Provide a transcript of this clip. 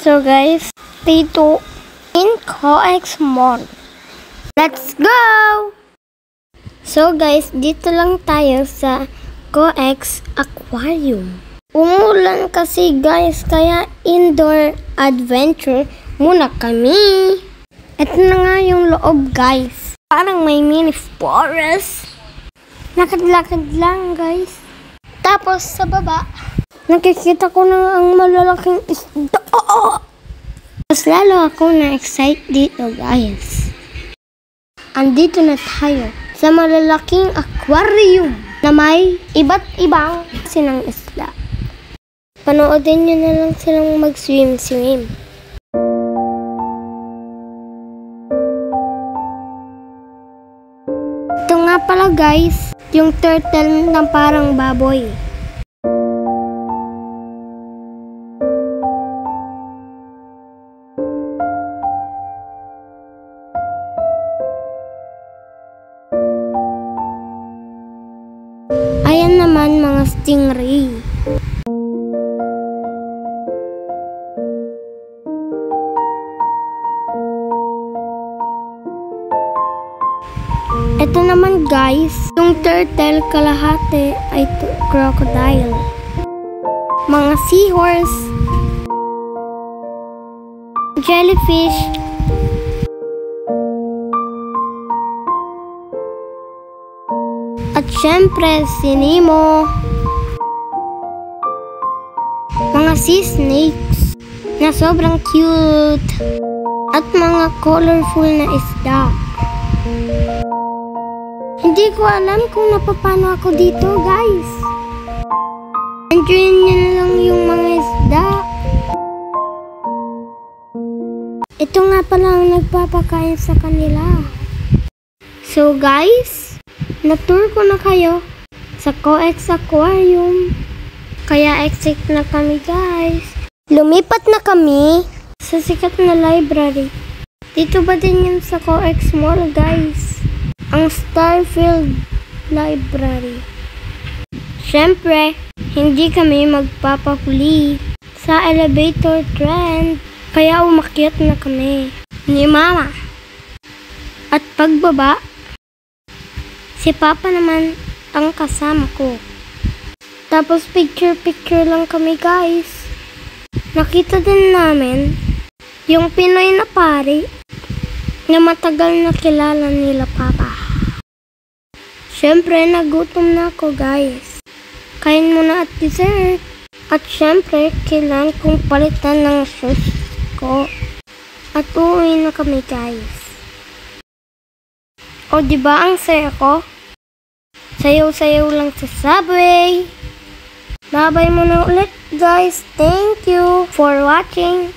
So guys, dito in COEX Mall. Let's go! So guys, dito lang tayo sa COEX Aquarium. Umulan kasi guys, kaya indoor adventure muna kami. Ito na nga yung loob guys. Parang may mini forest. Lakad-lakad lang guys. Tapos sa baba, nakikita ko na ang malalaking isda. Mas lalo ako na-excite dito guys. Andito na tayo sa malalaking aquarium na may iba't ibang sinang isda. Panoodin nyo na lang silang mag-swim-swim. Ito nga pala guys, yung turtle na parang baboy. Ayan naman mga stingray. Ito naman guys, yung turtle kalahati ay crocodile. Mga seahorse, jellyfish, at syempre si Nemo. Mga sea snakes na sobrang cute at mga colorful na isda. Hindi ko alam kung napapano ako dito guys. Enjoyin nyo na lang yung mga isda. Ito nga pala ang nagpapakain sa kanila. So guys, na-tour ko na kayo sa COEX Aquarium. Kaya excited na kami guys. Lumipat na kami sa sikat na library. Dito ba din yun sa COEX Mall guys? Ang Starfield Library. Siyempre, hindi kami magpapahuli sa elevator trend. Kaya umakyat na kami ni Mama. At pagbaba, si Papa naman ang kasama ko. Tapos picture-picture lang kami guys. Nakita din namin yung Pinoy na pari na matagal na kilala nila Papa. Siyempre, nagutom na ako guys. Kain muna at dessert. At siyempre, kailangan kong palitan ng shoes ko. At uuwi na kami guys. O diba ang saya ko? Sayaw-sayaw lang sa subway. Bye-bye muna ulit guys. Thank you for watching.